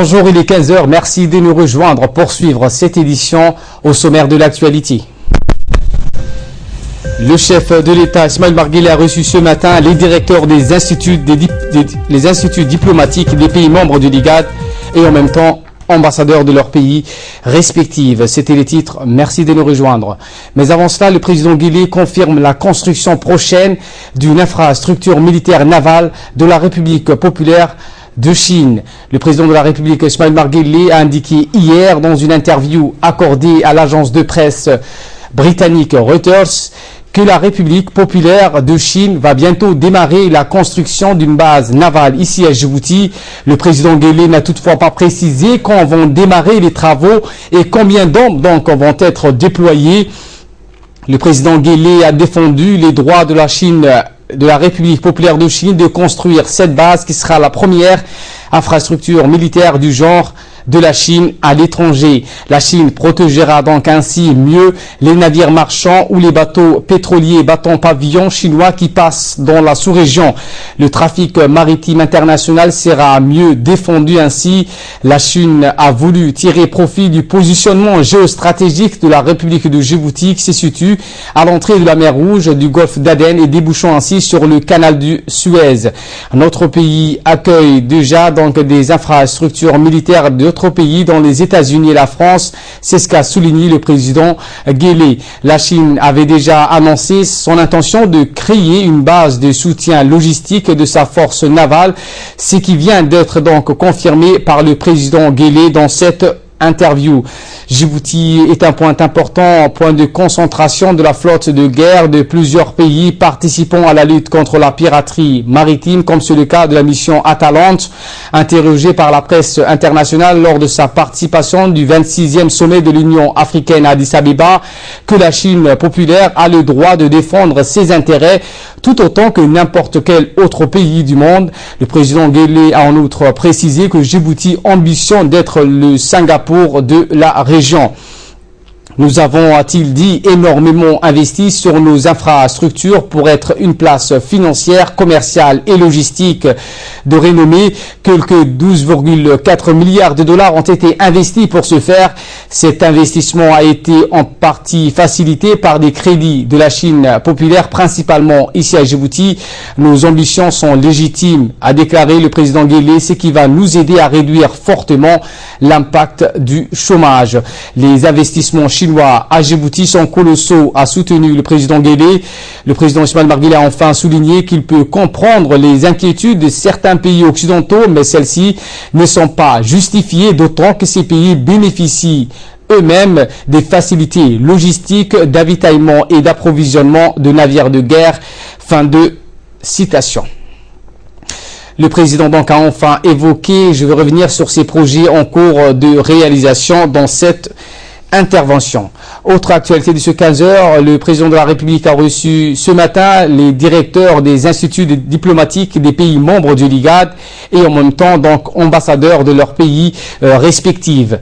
Bonjour, il est 15 h. Merci de nous rejoindre pour suivre cette édition au sommaire de l'actualité. Le chef de l'État, Ismaël Marguerite, a reçu ce matin les directeurs des instituts, les instituts diplomatiques des pays membres du l'IGAD et en même temps ambassadeurs de leurs pays respectifs. C'était les titres. Merci de nous rejoindre. Mais avant cela, le président Guelleh confirme la construction prochaine d'une infrastructure militaire navale de la République populaire de Chine. Le président de la République, Ismaël Marguerite, a indiqué hier dans une interview accordée à l'agence de presse britannique Reuters que la République populaire de Chine va bientôt démarrer la construction d'une base navale ici à Djibouti. Le président Guelleh n'a toutefois pas précisé quand vont démarrer les travaux et combien d'hommes donc vont être déployés. Le président Guelleh a défendu les droits de la Chine, de la République populaire de Chine, de construire cette base qui sera la première infrastructure militaire du genre de la Chine à l'étranger. La Chine protégera donc ainsi mieux les navires marchands ou les bateaux pétroliers battant pavillon chinois qui passent dans la sous-région. Le trafic maritime international sera mieux défendu ainsi. La Chine a voulu tirer profit du positionnement géostratégique de la République de Djibouti qui se situe à l'entrée de la mer Rouge, du golfe d'Aden et débouchant ainsi sur le canal du Suez. Notre pays accueille déjà donc des infrastructures militaires d'autres pays, dans les États-Unis et la France. C'est ce qu'a souligné le président Guelleh. La Chine avait déjà annoncé son intention de créer une base de soutien logistique de sa force navale, ce qui vient d'être donc confirmé par le président Guelleh dans cette interview. Djibouti est un point important, un point de concentration de la flotte de guerre de plusieurs pays participant à la lutte contre la piraterie maritime, comme c'est le cas de la mission Atalante. Interrogé par la presse internationale lors de sa participation du 26e sommet de l'Union africaine à Addis Abeba, que la Chine populaire a le droit de défendre ses intérêts tout autant que n'importe quel autre pays du monde. Le président Guelleh a en outre précisé que Djibouti ambitionne d'être le Singapour de la région. Nous avons, a-t-il dit, énormément investi sur nos infrastructures pour être une place financière, commerciale et logistique de renommée. Quelques 12,4 milliards de dollars ont été investis pour ce faire. Cet investissement a été en partie facilité par des crédits de la Chine populaire, principalement ici à Djibouti. Nos ambitions sont légitimes, a déclaré le président Guelleh, ce qui va nous aider à réduire fortement l'impact du chômage. Les investissements chinois à Djibouti sont colossaux, a soutenu le président Guelleh. Le président Ismaël Marguerite a enfin souligné qu'il peut comprendre les inquiétudes de certains pays occidentaux, mais celles-ci ne sont pas justifiées, d'autant que ces pays bénéficient eux-mêmes des facilités logistiques, d'avitaillement et d'approvisionnement de navires de guerre. Fin de citation. Le président donc a enfin évoqué, je vais revenir sur ces projets en cours de réalisation dans cette intervention. Autre actualité de ce 15 h, le président de la République a reçu ce matin les directeurs des instituts diplomatiques des pays membres du l'IGAD et en même temps donc ambassadeurs de leurs pays respectifs.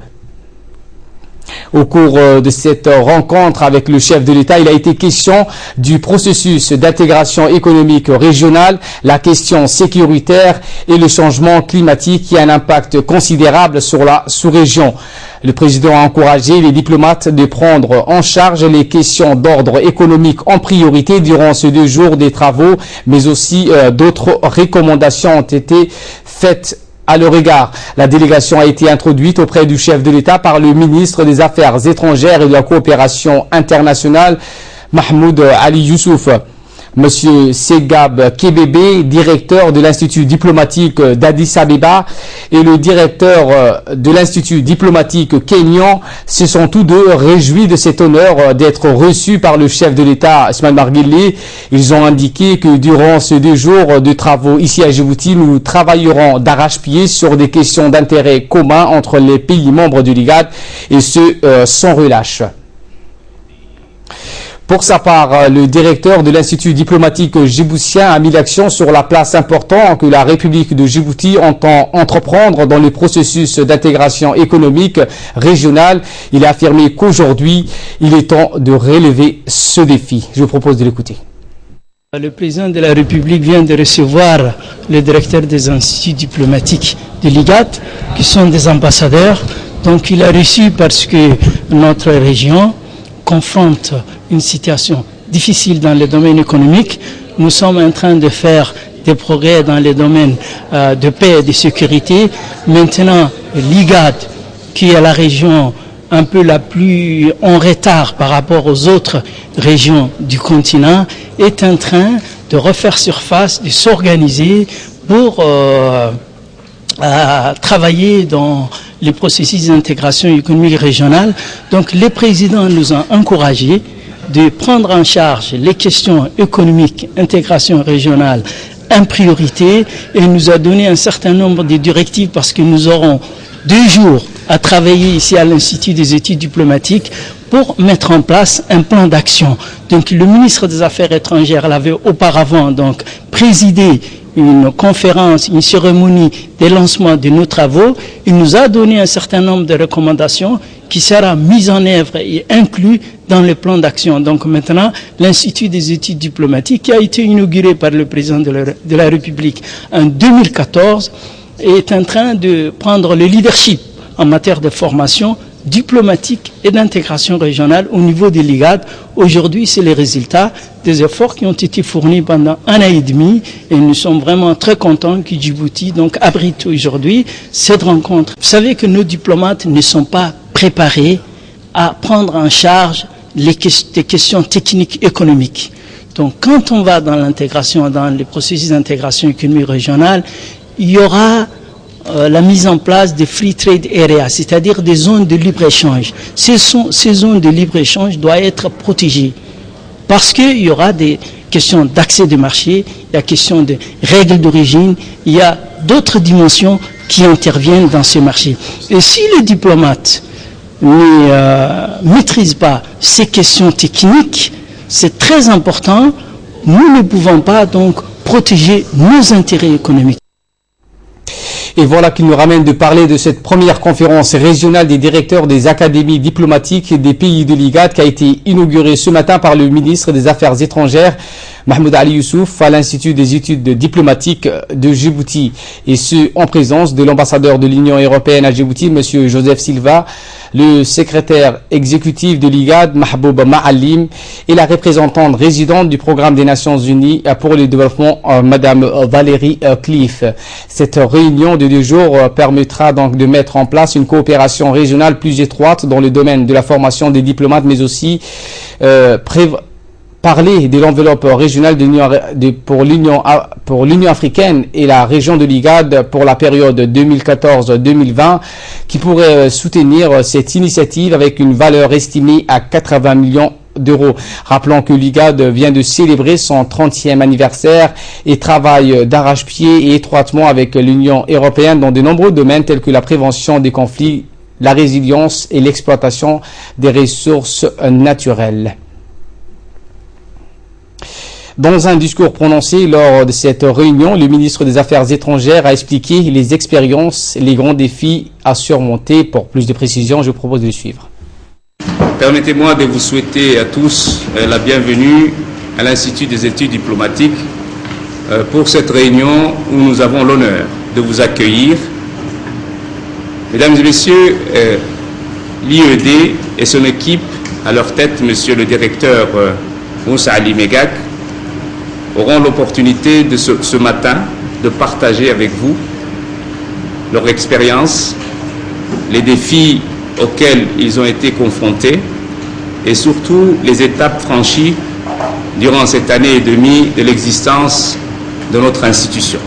Au cours de cette rencontre avec le chef de l'État, il a été question du processus d'intégration économique régionale, la question sécuritaire et le changement climatique qui a un impact considérable sur la sous-région. Le président a encouragé les diplomates de prendre en charge les questions d'ordre économique en priorité durant ces 2 jours des travaux, mais aussi d'autres recommandations ont été faites à leur égard. La délégation a été introduite auprès du chef de l'État par le ministre des Affaires étrangères et de la coopération internationale, Mahmoud Ali Youssouf. Monsieur Segab Kebebe, directeur de l'Institut diplomatique d'Addis Abeba, et le directeur de l'Institut diplomatique kényan se sont tous deux réjouis de cet honneur d'être reçus par le chef de l'État, Ismaël Marguerite. Ils ont indiqué que durant ces 2 jours de travaux ici à Djibouti, nous travaillerons d'arrache-pied sur des questions d'intérêt commun entre les pays membres du l'IGAD et ce sans relâche. Pour sa part, le directeur de l'Institut diplomatique djiboutien a mis l'accent sur la place importante que la République de Djibouti entend entreprendre dans le processus d'intégration économique régionale. Il a affirmé qu'aujourd'hui, il est temps de relever ce défi. Je vous propose de l'écouter. Le président de la République vient de recevoir le directeur des instituts diplomatiques de l'IGAD, qui sont des ambassadeurs. Donc il a reçu parce que notre région confronte une situation difficile dans le domaine économique. Nous sommes en train de faire des progrès dans les domaines de paix et de sécurité. Maintenant, l'IGAD, qui est la région un peu la plus en retard par rapport aux autres régions du continent, est en train de refaire surface, de s'organiser pour travailler dans les processus d'intégration économique régionale. Donc les présidents nous ont encouragés de prendre en charge les questions économiques, intégration régionale en priorité, et nous a donné un certain nombre de directives parce que nous aurons 2 jours à travailler ici à l'Institut des études diplomatiques pour mettre en place un plan d'action. Donc le ministre des Affaires étrangères l'avait auparavant donc présidé une conférence, une cérémonie de lancement de nos travaux. Il nous a donné un certain nombre de recommandations qui sera mise en œuvre et inclus dans le plan d'action. Donc maintenant, l'Institut des études diplomatiques, qui a été inauguré par le président de la République en 2014, est en train de prendre le leadership en matière de formation diplomatique et d'intégration régionale au niveau des l'IGAD. Aujourd'hui, c'est les résultats des efforts qui ont été fournis pendant 1 an et demi, et nous sommes vraiment très contents que Djibouti donc abrite aujourd'hui cette rencontre. Vous savez que nos diplomates ne sont pas préparés à prendre en charge des questions techniques économiques. Donc quand on va dans l'intégration, dans les processus d'intégration économique régionale, il y aura la mise en place des free trade areas, c'est-à-dire des zones de libre-échange. Ces zones de libre-échange doivent être protégées parce qu'il y aura des questions d'accès de marché, il y a question de règles d'origine, il y a d'autres dimensions qui interviennent dans ce marché. Et si les diplomates ne maîtrisent pas ces questions techniques, c'est très important, nous ne pouvons pas donc protéger nos intérêts économiques. Et voilà qui nous ramène de parler de cette première conférence régionale des directeurs des académies diplomatiques des pays de l'IGAD qui a été inaugurée ce matin par le ministre des Affaires étrangères, Mahmoud Ali Youssouf, à l'Institut des études diplomatiques de Djibouti. Et ce, en présence de l'ambassadeur de l'Union européenne à Djibouti, M. Joseph Silva, le secrétaire exécutif de l'IGAD, Mahboub Ma'alim, et la représentante résidente du programme des Nations Unies pour le développement, Madame Valérie Cliff. Cette réunion de 2 jours permettra donc de mettre en place une coopération régionale plus étroite dans le domaine de la formation des diplomates, mais aussi parler de l'enveloppe régionale pour l'Union africaine et la région de l'IGAD pour la période 2014-2020 qui pourrait soutenir cette initiative avec une valeur estimée à 80 millions d'euros. Rappelons que l'IGAD vient de célébrer son 30e anniversaire et travaille d'arrache-pied et étroitement avec l'Union européenne dans de nombreux domaines tels que la prévention des conflits, la résilience et l'exploitation des ressources naturelles. Dans un discours prononcé lors de cette réunion, le ministre des Affaires étrangères a expliqué les expériences et les grands défis à surmonter. Pour plus de précisions, je vous propose de le suivre. Permettez-moi de vous souhaiter à tous la bienvenue à l'Institut des études diplomatiques pour cette réunion où nous avons l'honneur de vous accueillir. Mesdames et messieurs, l'IED et son équipe, à leur tête, monsieur le directeur Moussa Ali Megak, auront l'opportunité de ce matin de partager avec vous leur expérience, les défis auxquels ils ont été confrontés et surtout les étapes franchies durant cette année et demie de l'existence de notre institution.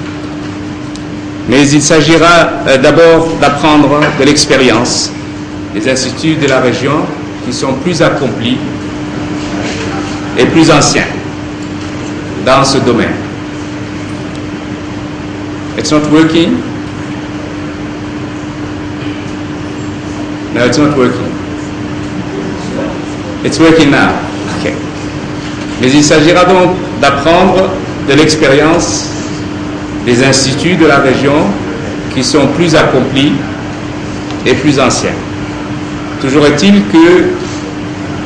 Mais il s'agira d'abord d'apprendre de l'expérience des instituts de la région qui sont plus accomplis et plus anciens dans ce domaine. It's not working. No, it's not working. It's working now. Okay. Mais il s'agira donc d'apprendre de l'expérience des instituts de la région qui sont plus accomplis et plus anciens. Toujours est-il que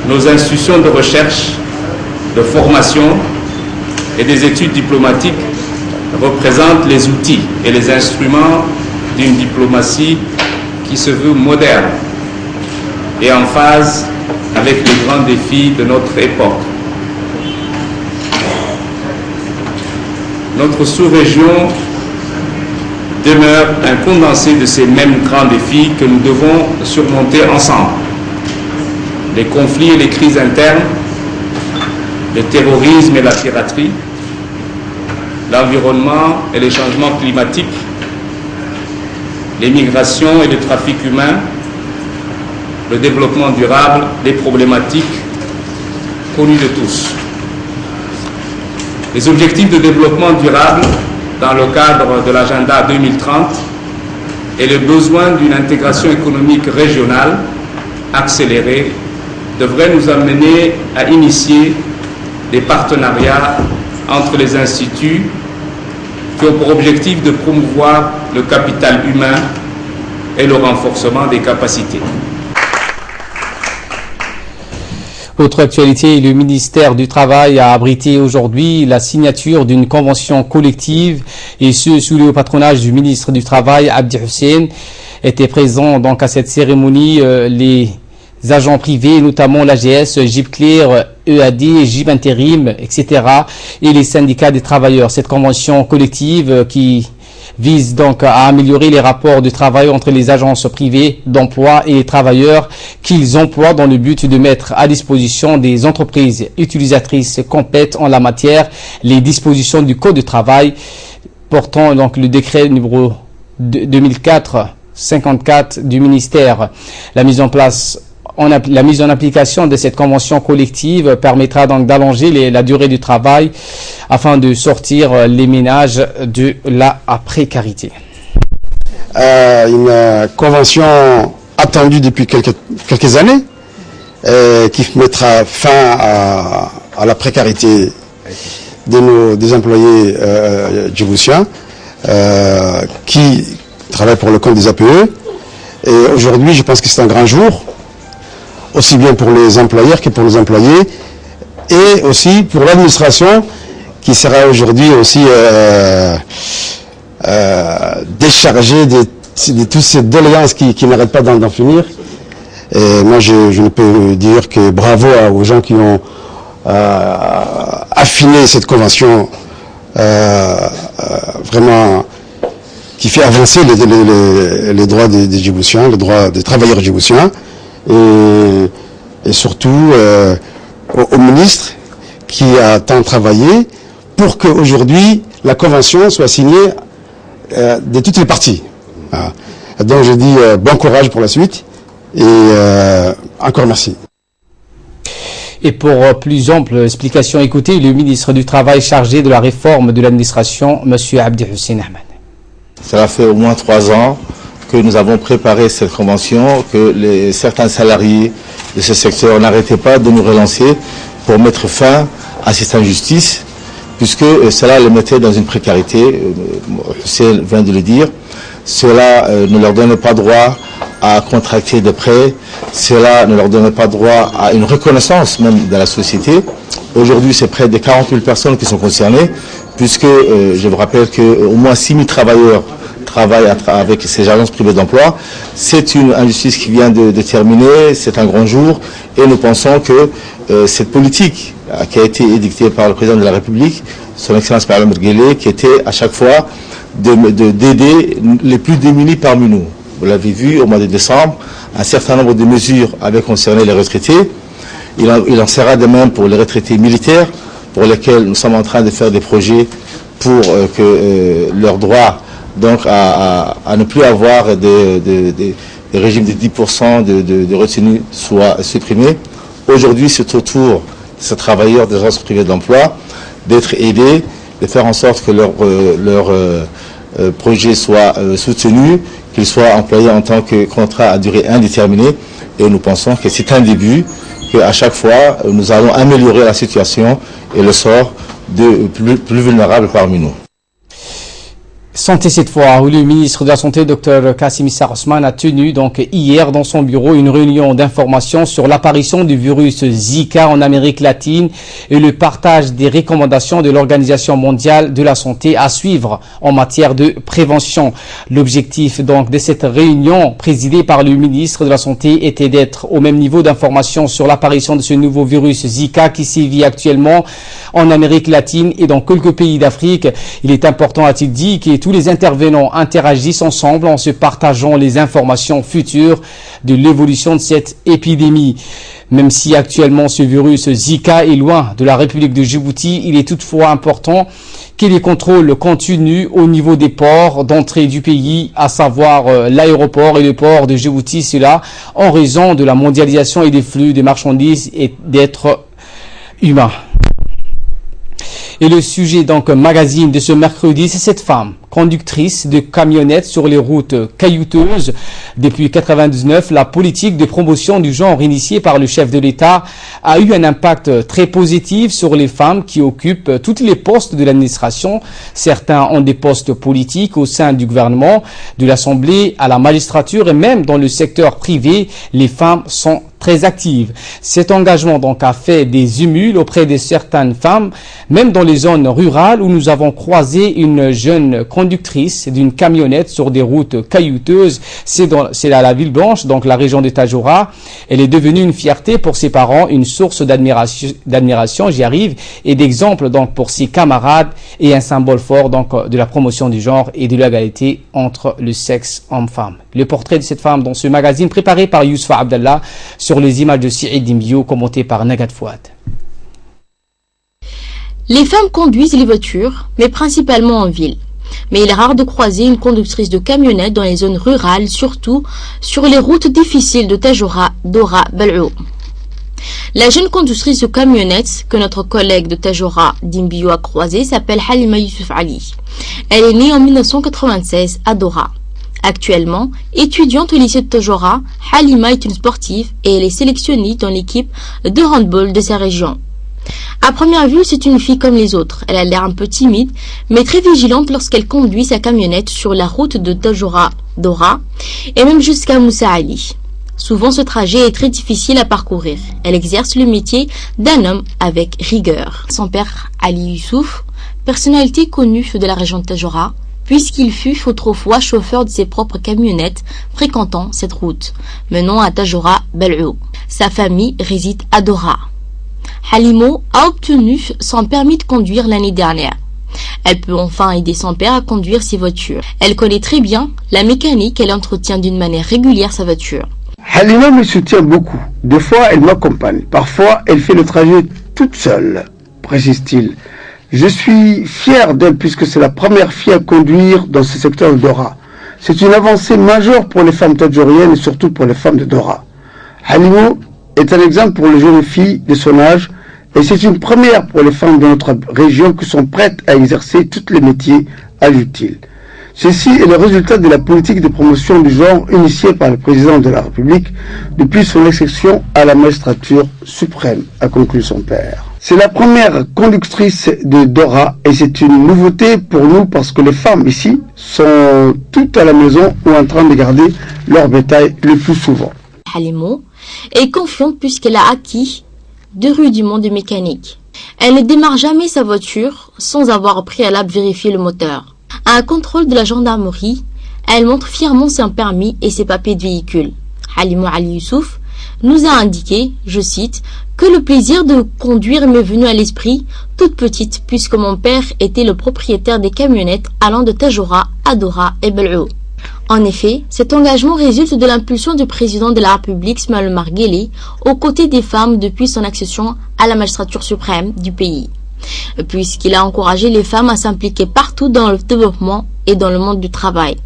nos institutions de recherche, de formation, et des études diplomatiques représentent les outils et les instruments d'une diplomatie qui se veut moderne et en phase avec les grands défis de notre époque. Notre sous-région demeure un condensé de ces mêmes grands défis que nous devons surmonter ensemble. Les conflits et les crises internes, le terrorisme et la piraterie, l'environnement et les changements climatiques, les migrations et le trafic humain, le développement durable, des problématiques connues de tous. Les objectifs de développement durable dans le cadre de l'agenda 2030 et le besoin d'une intégration économique régionale accélérée devraient nous amener à initier des partenariats entre les instituts qui ont pour objectif de promouvoir le capital humain et le renforcement des capacités. Autre actualité, le ministère du Travail a abrité aujourd'hui la signature d'une convention collective et ce sous le patronage du ministre du Travail, Abdi Hussein. Étaient présents donc à cette cérémonie les agents privés, notamment l'AGS, GIPCLER, EAD, GIP Intérim, etc. et les syndicats des travailleurs. Cette convention collective qui vise donc à améliorer les rapports de travail entre les agences privées d'emploi et les travailleurs qu'ils emploient dans le but de mettre à disposition des entreprises utilisatrices complètes en la matière les dispositions du Code de travail portant donc le décret numéro 2004-54 du ministère. La mise en application de cette convention collective permettra donc d'allonger la durée du travail afin de sortir les ménages de la précarité. Une convention attendue depuis quelques années qui mettra fin à la précarité des employés djiboutiens qui travaillent pour le compte des APE. Et aujourd'hui, je pense que c'est un grand jour, aussi bien pour les employeurs que pour les employés, et aussi pour l'administration qui sera aujourd'hui aussi déchargée de toutes ces doléances qui n'arrêtent pas d'en finir. Et moi, je ne peux dire que bravo aux gens qui ont affiné cette convention vraiment qui fait avancer les droits des Djiboutiens, les droits des travailleurs djiboutiens, et surtout au ministre qui a tant travaillé pour qu'aujourd'hui la convention soit signée de toutes les parties. Voilà. Donc je dis bon courage pour la suite et encore merci. Et pour plus ample explication, écoutez le ministre du Travail chargé de la réforme de l'administration, M. Abdi Hussein Ahmed. Cela fait au moins 3 ans que nous avons préparé cette convention, que certains salariés de ce secteur n'arrêtaient pas de nous relancer pour mettre fin à cette injustice, puisque cela les mettait dans une précarité, Hussein vient de le dire. Cela ne leur donne pas droit à contracter des prêts, cela ne leur donne pas droit à une reconnaissance même de la société. Aujourd'hui, c'est près de 40 000 personnes qui sont concernées, puisque je vous rappelle qu'au moins 6 000 travailleurs travaillent avec ces agences privées d'emploi. C'est une injustice qui vient de terminer, c'est un grand jour, et nous pensons que cette politique qui a été édictée par le président de la République, son Excellence Mohamed Merguele, qui était à chaque fois d'aider les plus démunis parmi nous. Vous l'avez vu au mois de décembre, un certain nombre de mesures avaient concerné les retraités. Il en sera de même pour les retraités militaires, pour lesquels nous sommes en train de faire des projets pour que leurs droits donc à ne plus avoir des régimes de 10% de retenue soient supprimés. Aujourd'hui, c'est au tour de ces travailleurs des agences privées d'emploi d'être aidés, de faire en sorte que leur projet soit soutenu, qu'ils soient employés en tant que contrat à durée indéterminée. Et nous pensons que c'est un début, qu'à chaque fois, nous allons améliorer la situation et le sort de plus vulnérables parmi nous. Santé cette fois, où le ministre de la Santé, Dr Kassim Issa Ousmane, a tenu donc hier dans son bureau une réunion d'information sur l'apparition du virus Zika en Amérique latine et le partage des recommandations de l'Organisation mondiale de la santé à suivre en matière de prévention. L'objectif donc de cette réunion présidée par le ministre de la Santé était d'être au même niveau d'information sur l'apparition de ce nouveau virus Zika qui sévit actuellement en Amérique latine et dans quelques pays d'Afrique. Il est important, a-t-il dit, que tous les intervenants interagissent ensemble en se partageant les informations futures de l'évolution de cette épidémie. Même si actuellement ce virus Zika est loin de la République de Djibouti, il est toutefois important que les contrôles continuent au niveau des ports d'entrée du pays, à savoir l'aéroport et le port de Djibouti, cela en raison de la mondialisation et des flux de marchandises et d'êtres humains. Et le sujet donc magazine de ce mercredi, c'est cette femme, conductrice de camionnettes sur les routes caillouteuses. Depuis 1999, la politique de promotion du genre initiée par le chef de l'État a eu un impact très positif sur les femmes qui occupent tous les postes de l'administration. Certains ont des postes politiques au sein du gouvernement, de l'Assemblée à la magistrature et même dans le secteur privé, les femmes sont très active. Cet engagement donc a fait des émules auprès de certaines femmes, même dans les zones rurales où nous avons croisé une jeune conductrice d'une camionnette sur des routes caillouteuses. C'est à la ville blanche, donc la région de Tadjoura. Elle est devenue une fierté pour ses parents, une source d'admiration, j'y arrive, et d'exemple donc pour ses camarades et un symbole fort donc de la promotion du genre et de l'égalité entre le sexe homme-femme. Le portrait de cette femme dans ce magazine préparé par Yousfa Abdallah sur les images de Saïd Dimbio, commenté par Nagat Fouad. Les femmes conduisent les voitures, mais principalement en ville. Mais il est rare de croiser une conductrice de camionnette dans les zones rurales, surtout sur les routes difficiles de Tadjoura, Dora, Bal'ou. La jeune conductrice de camionnette que notre collègue de Tadjoura, Dimbio, a croisée s'appelle Halima Youssouf Ali. Elle est née en 1996 à Dora. Actuellement, étudiante au lycée de Tadjoura, Halima est une sportive et elle est sélectionnée dans l'équipe de handball de sa région. À première vue, c'est une fille comme les autres. Elle a l'air un peu timide, mais très vigilante lorsqu'elle conduit sa camionnette sur la route de Tadjoura, Dora, et même jusqu'à Moussa Ali. Souvent, ce trajet est très difficile à parcourir. Elle exerce le métier d'un homme avec rigueur. Son père, Ali Youssouf, personnalité connue de la région de Tadjoura, puisqu'il fut autrefois chauffeur de ses propres camionnettes fréquentant cette route, menant à Tadjoura, Bal'ou. Sa famille réside à Dora. Halimo a obtenu son permis de conduire l'année dernière. Elle peut enfin aider son père à conduire ses voitures. Elle connaît très bien la mécanique et elle entretient d'une manière régulière sa voiture. Halima me soutient beaucoup. Des fois, elle m'accompagne. Parfois, elle fait le trajet toute seule, précise-t-il. Je suis fier d'elle puisque c'est la première fille à conduire dans ce secteur de Dora. C'est une avancée majeure pour les femmes tadjouriennes et surtout pour les femmes de Dora. Halimo est un exemple pour les jeunes filles de son âge et c'est une première pour les femmes de notre région qui sont prêtes à exercer tous les métiers, ajoute-t-il. Ceci est le résultat de la politique de promotion du genre initiée par le président de la République depuis son élection à la magistrature suprême, a conclu son père. C'est la première conductrice de Dora et c'est une nouveauté pour nous parce que les femmes ici sont toutes à la maison ou en train de garder leur bétail le plus souvent. Halimo est confiante puisqu'elle a acquis de rudiments de mécanique. Elle ne démarre jamais sa voiture sans avoir au préalable vérifié le moteur. À un contrôle de la gendarmerie, elle montre fièrement son permis et ses papiers de véhicule. Halima Ali Youssouf nous a indiqué, je cite, que le plaisir de conduire m'est venu à l'esprit toute petite puisque mon père était le propriétaire des camionnettes allant de Tadjoura à Dora et Bal'ou. En effet, cet engagement résulte de l'impulsion du président de la République, Ismaël Omar Guelleh, aux côtés des femmes depuis son accession à la magistrature suprême du pays, puisqu'il a encouragé les femmes à s'impliquer partout dans le développement et dans le monde du travail.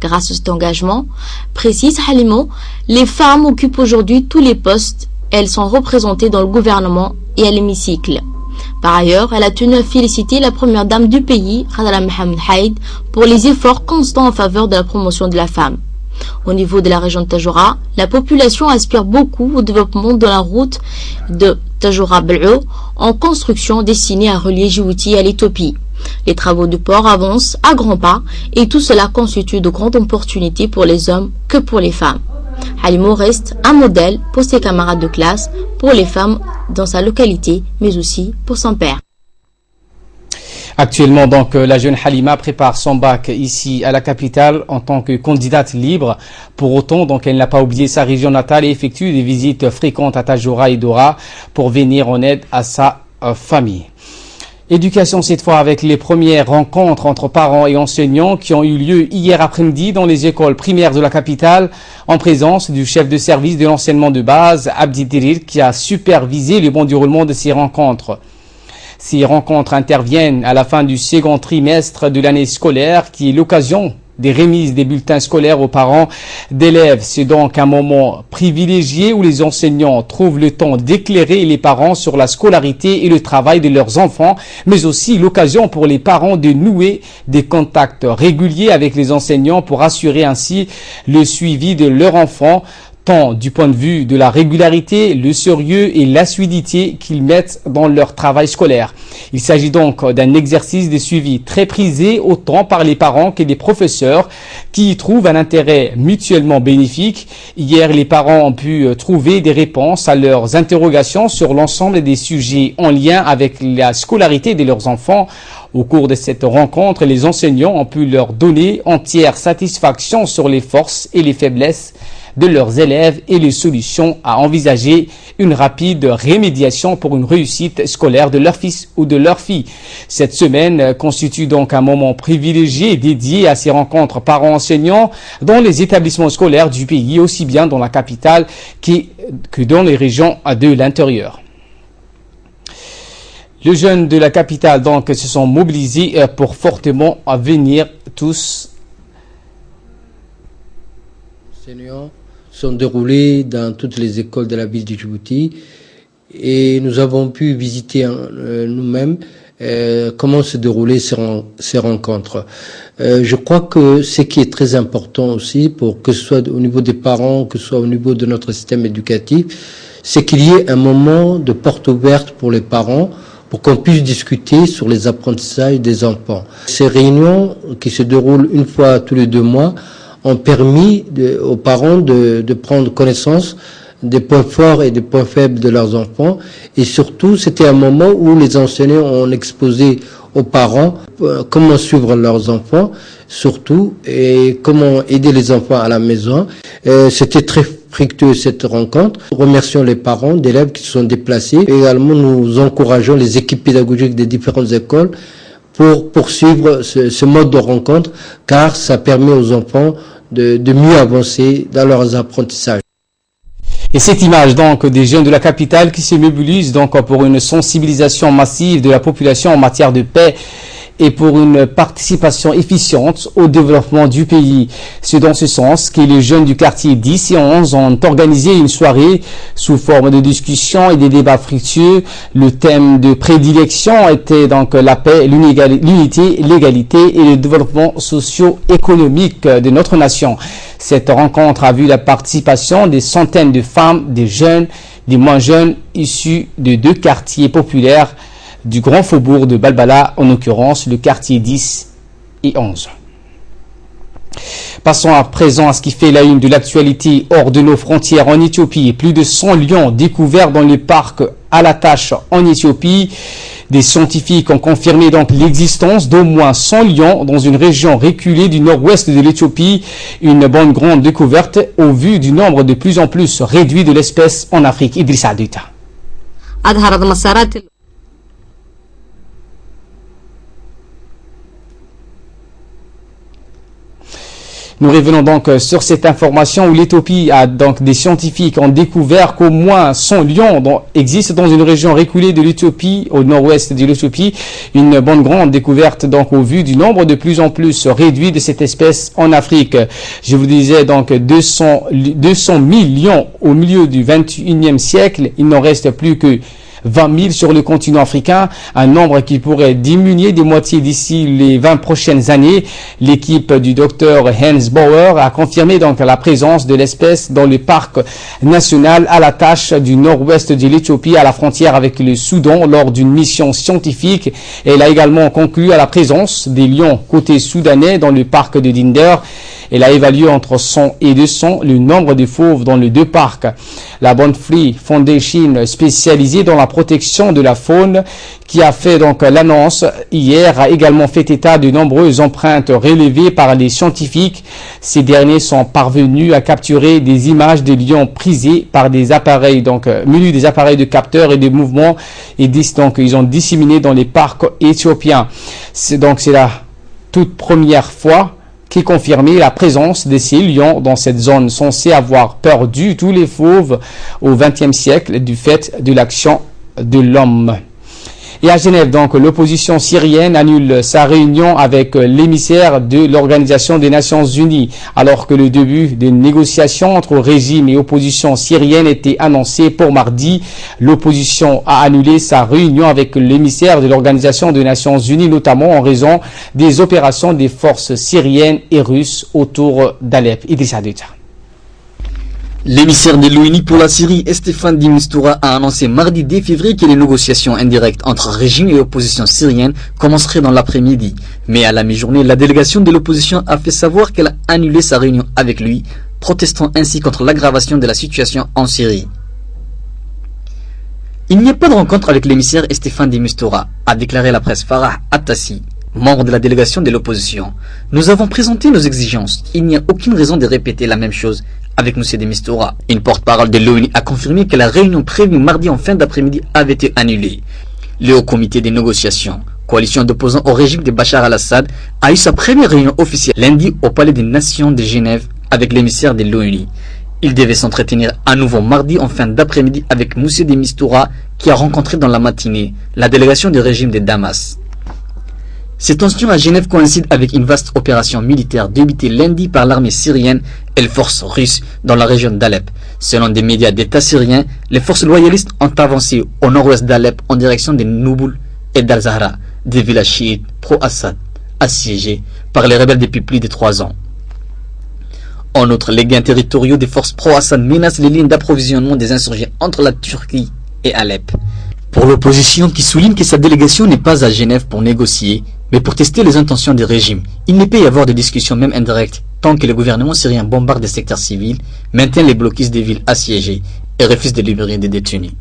Grâce à cet engagement, précise Halimo, les femmes occupent aujourd'hui tous les postes et elles sont représentées dans le gouvernement et à l'hémicycle. Par ailleurs, elle a tenu à féliciter la première dame du pays, Khadra Mohamed Haïd, pour les efforts constants en faveur de la promotion de la femme. Au niveau de la région de Tadjoura, la population aspire beaucoup au développement de la route de Tadjoura-Bal'ou en construction destinée à relier Djibouti à l'Éthiopie. Les travaux du port avancent à grands pas et tout cela constitue de grandes opportunités pour les hommes que pour les femmes. Halimo reste un modèle pour ses camarades de classe, pour les femmes dans sa localité, mais aussi pour son père. Actuellement, donc, la jeune Halima prépare son bac ici à la capitale en tant que candidate libre. Pour autant, donc, elle n'a pas oublié sa région natale et effectue des visites fréquentes à Tadjoura et Dora pour venir en aide à sa famille. Éducation cette fois avec les premières rencontres entre parents et enseignants qui ont eu lieu hier après-midi dans les écoles primaires de la capitale en présence du chef de service de l'enseignement de base, Abdi Dirir, qui a supervisé le bon déroulement de ces rencontres. Ces rencontres interviennent à la fin du second trimestre de l'année scolaire qui est l'occasion des remises des bulletins scolaires aux parents d'élèves. C'est donc un moment privilégié où les enseignants trouvent le temps d'éclairer les parents sur la scolarité et le travail de leurs enfants, mais aussi l'occasion pour les parents de nouer des contacts réguliers avec les enseignants pour assurer ainsi le suivi de leurs enfants, tant du point de vue de la régularité, le sérieux et l'assiduité qu'ils mettent dans leur travail scolaire. Il s'agit donc d'un exercice de suivi très prisé autant par les parents que des professeurs qui y trouvent un intérêt mutuellement bénéfique. Hier, les parents ont pu trouver des réponses à leurs interrogations sur l'ensemble des sujets en lien avec la scolarité de leurs enfants. Au cours de cette rencontre, les enseignants ont pu leur donner entière satisfaction sur les forces et les faiblesses de leurs élèves et les solutions à envisager, une rapide rémédiation pour une réussite scolaire de leur fils ou de leur fille. Cette semaine constitue donc un moment privilégié dédié à ces rencontres parents-enseignants dans les établissements scolaires du pays, aussi bien dans la capitale que dans les régions de l'intérieur. Les jeunes de la capitale donc se sont mobilisés pour fortement venir tous. Enseignants sont déroulés dans toutes les écoles de la ville de Djibouti et nous avons pu visiter nous-mêmes comment se déroulaient ces rencontres. Je crois que ce qui est très important aussi, pour que ce soit au niveau des parents, que ce soit au niveau de notre système éducatif, c'est qu'il y ait un moment de porte ouverte pour les parents, pour qu'on puisse discuter sur les apprentissages des enfants. Ces réunions qui se déroulent une fois tous les 2 mois ont permis aux parents de prendre connaissance des points forts et des points faibles de leurs enfants. Et surtout, c'était un moment où les enseignants ont exposé aux parents comment suivre leurs enfants, surtout, et comment aider les enfants à la maison. C'était très fructueux cette rencontre. Nous remercions les parents d'élèves qui se sont déplacés. Et également, nous encourageons les équipes pédagogiques des différentes écoles pour poursuivre ce mode de rencontre, car ça permet aux enfants de mieux avancer dans leurs apprentissages. Et cette image donc des jeunes de la capitale qui se mobilisent donc pour une sensibilisation massive de la population en matière de paix et pour une participation efficiente au développement du pays. C'est dans ce sens que les jeunes du quartier 10 et 11 ont organisé une soirée sous forme de discussion et des débats fructueux. Le thème de prédilection était donc la paix, l'unité, l'égalité et le développement socio-économique de notre nation. Cette rencontre a vu la participation des centaines de femmes, des jeunes, des moins jeunes issus de 2 quartiers populaires du grand faubourg de Balbala, en l'occurrence le quartier 10 et 11. Passons à présent à ce qui fait la une de l'actualité hors de nos frontières en Éthiopie. Plus de 100 lions découverts dans le parc Al-Atash en Éthiopie. Des scientifiques ont confirmé donc l'existence d'au moins 100 lions dans une région reculée du nord-ouest de l'Éthiopie. Une bonne grande découverte au vu du nombre de plus en plus réduit de l'espèce en Afrique. Idrissa Aduita. Nous revenons donc sur cette information où l'Éthiopie a donc des scientifiques ont découvert qu'au moins 100 lions existent dans une région reculée de l'Éthiopie, au nord-ouest de l'Éthiopie. Une bonne grande découverte donc au vu du nombre de plus en plus réduit de cette espèce en Afrique. Je vous disais donc 200 000 lions au milieu du 21e siècle. Il n'en reste plus que 20 000 sur le continent africain, un nombre qui pourrait diminuer de moitié d'ici les 20 prochaines années. L'équipe du docteur Hans Bauer a confirmé donc la présence de l'espèce dans le parc national à la tâche du nord-ouest de l'Éthiopie, à la frontière avec le Soudan, lors d'une mission scientifique. Elle a également conclu à la présence des lions côté soudanais dans le parc de Dinder. Elle a évalué entre 100 et 200 le nombre de fauves dans les deux parcs. La Bonfree Foundation, spécialisée dans la protection de la faune, qui a fait donc l'annonce hier, a également fait état de nombreuses empreintes relevées par les scientifiques. Ces derniers sont parvenus à capturer des images de lions prisés par des appareils, donc munis des appareils de capteurs et de mouvements, et donc ils ont disséminé dans les parcs éthiopiens. C'est la toute première fois qui confirmait la présence de ces lions dans cette zone censée avoir perdu tous les fauves au XXe siècle du fait de l'action de l'homme. Et à Genève, donc, l'opposition syrienne annule sa réunion avec l'émissaire de l'Organisation des Nations Unies, alors que le début des négociations entre régime et opposition syrienne était annoncé pour mardi. L'opposition a annulé sa réunion avec l'émissaire de l'Organisation des Nations Unies, notamment en raison des opérations des forces syriennes et russes autour d'Alep. Idrissa Deta. L'émissaire de l'ONU pour la Syrie, Stéphane de Mistura, a annoncé mardi 10 février que les négociations indirectes entre régime et opposition syrienne commenceraient dans l'après-midi. Mais à la mi-journée, la délégation de l'opposition a fait savoir qu'elle a annulé sa réunion avec lui, protestant ainsi contre l'aggravation de la situation en Syrie. Il n'y a pas de rencontre avec l'émissaire Stéphane de Mistura, a déclaré la presse Farah Attassi, membre de la délégation de l'opposition. Nous avons présenté nos exigences. Il n'y a aucune raison de répéter la même chose avec M. de Mistura. Une porte-parole de l'ONU a confirmé que la réunion prévue mardi en fin d'après-midi avait été annulée. Le Haut Comité des négociations, coalition d'opposants au régime de Bachar al-Assad, a eu sa première réunion officielle lundi au Palais des Nations de Genève avec l'émissaire de l'ONU. Il devait s'entretenir à nouveau mardi en fin d'après-midi avec M. de Mistura, qui a rencontré dans la matinée la délégation du régime de Damas. Ces tensions à Genève coïncident avec une vaste opération militaire débutée lundi par l'armée syrienne et les forces russes dans la région d'Alep. Selon des médias d'État syriens, les forces loyalistes ont avancé au nord-ouest d'Alep en direction de Nouboul et d'Al-Zahra, des villages chiites pro-Assad, assiégés par les rebelles depuis plus de 3 ans. En outre, les gains territoriaux des forces pro-Assad menacent les lignes d'approvisionnement des insurgés entre la Turquie et Alep. Pour l'opposition qui souligne que sa délégation n'est pas à Genève pour négocier, mais pour tester les intentions du régime, il ne peut y avoir de discussion même indirecte tant que le gouvernement syrien bombarde des secteurs civils, maintient les blocus des villes assiégées et refuse de libérer des détenus.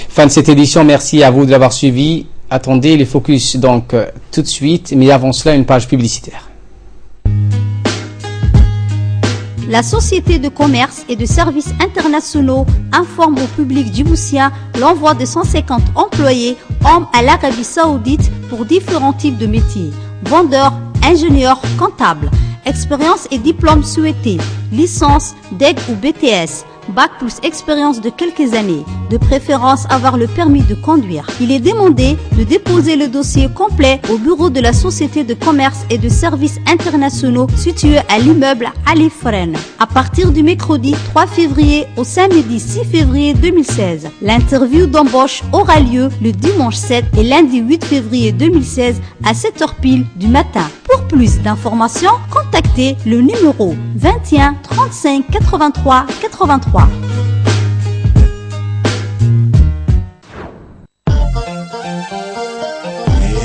Fin de cette édition, merci à vous de l'avoir suivi. Attendez les focus donc tout de suite, mais avant cela une page publicitaire. La Société de commerce et de services internationaux informe au public djiboutien l'envoi de 150 employés hommes à l'Arabie Saoudite pour différents types de métiers. Vendeurs, ingénieurs, comptables, expérience et diplômes souhaités, licence, DEG ou BTS, bac plus expérience de quelques années, de préférence avoir le permis de conduire. Il est demandé de déposer le dossier complet au bureau de la Société de commerce et de services internationaux situé à l'immeuble Ali Fren. À partir du mercredi 3 février au samedi 6 février 2016. L'interview d'embauche aura lieu le dimanche 7 et lundi 8 février 2016 à 7h pile du matin. Pour plus d'informations, contactez le numéro 21 35 83 83.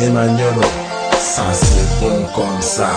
Emmanuel, ça c'est bon comme ça.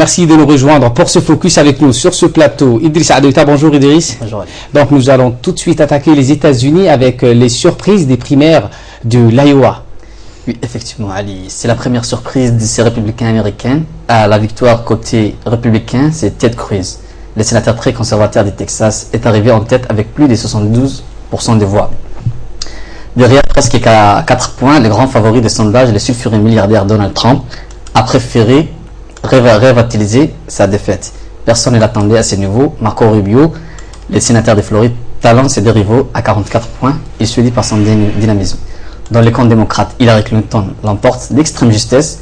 Merci de nous rejoindre pour ce focus avec nous sur ce plateau. Idriss Adoita, bonjour Idriss. Bonjour. Donc nous allons tout de suite attaquer les États-Unis avec les surprises des primaires de l'Iowa. Oui, effectivement, Ali. C'est la première surprise de ces républicains américains. À la victoire côté républicain, c'est Ted Cruz. Le sénateur très conservateur du Texas est arrivé en tête avec plus de 72% des voix. Derrière, presque à 4 points, le grand favori des sondages, le sulfureux milliardaire Donald Trump, a préféré révitaliser sa défaite. Personne ne l'attendait à ce niveau. Marco Rubio, le sénateur de Floride, talonne ses deux rivaux à 44 points et suivi par son dynamisme. Dans le camp démocrate, Hillary Clinton l'emporte d'extrême justesse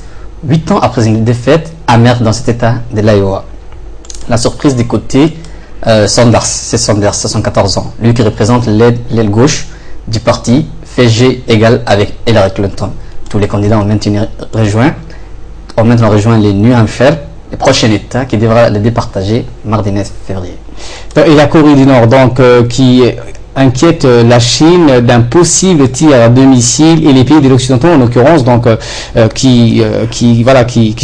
8 ans après une défaite amère dans cet état de l'Iowa. La surprise des côtés, Sanders, 74 ans, lui qui représente l'aile gauche du parti, fait G égal avec Hillary Clinton. Tous les candidats ont maintenant rejoint les New Hampshire, le prochain État qui devra le départager mardi 9 février. Et la Corée du Nord, donc, qui inquiète la Chine d'un possible tir de missiles et les pays de l'Occident en l'occurrence, donc qui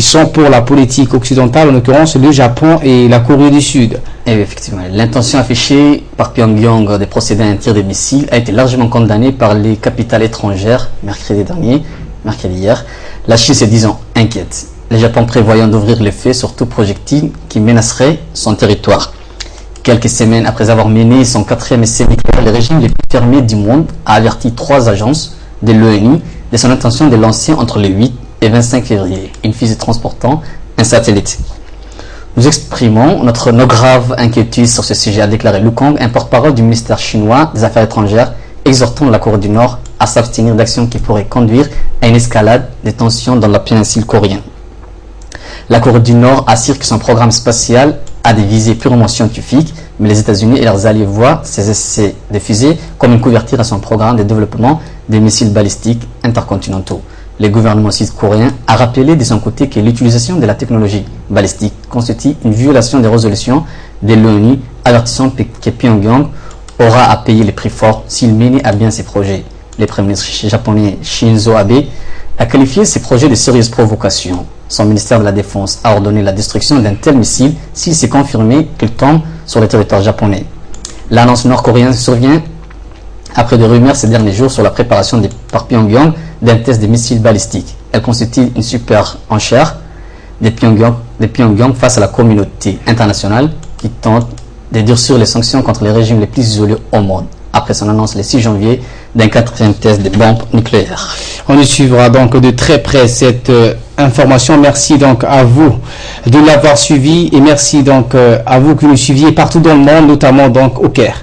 sont pour la politique occidentale, en l'occurrence le Japon et la Corée du Sud. Et effectivement, l'intention affichée par Pyongyang de procéder à un tir de missiles a été largement condamnée par les capitales étrangères mercredi hier. La Chine se disant inquiète. Le Japon prévoyant d'ouvrir le feu sur tout projectile qui menacerait son territoire. Quelques semaines après avoir mené son 4e essai nucléaire, le régime le plus fermé du monde a averti 3 agences de l'ONU de son intention de lancer entre le 8 et 25 février une fusée transportant un satellite. Nous exprimons nos graves inquiétudes sur ce sujet, a déclaré Lu Kang, un porte-parole du ministère chinois des Affaires étrangères, exhortant la Corée du Nord à s'abstenir d'actions qui pourraient conduire à une escalade des tensions dans la péninsule coréenne. La Corée du Nord assure que son programme spatial a des visées purement scientifiques, mais les États-Unis et leurs alliés voient ces essais de fusées comme une couverture à son programme de développement des missiles balistiques intercontinentaux. Le gouvernement sud-coréen a rappelé de son côté que l'utilisation de la technologie balistique constitue une violation des résolutions de l'ONU, avertissant que Pyongyang aura à payer les prix forts s'il mène à bien ses projets. Le Premier ministre japonais Shinzo Abe a qualifié ces projets de sérieuses provocations. Son ministère de la Défense a ordonné la destruction d'un tel missile s'il s'est confirmé qu'il tombe sur le territoire japonais. L'annonce nord-coréenne survient après des rumeurs ces derniers jours sur la préparation par Pyongyang d'un test de missiles balistiques. Elle constitue une super enchère de Pyongyang face à la communauté internationale qui tente de durcir les sanctions contre les régimes les plus isolés au monde, après son annonce le 6 janvier d'un 4e test de bombes nucléaires. On suivra donc de très près cette information. Merci donc à vous de l'avoir suivi et merci donc à vous qui nous suiviez partout dans le monde, notamment donc au Caire.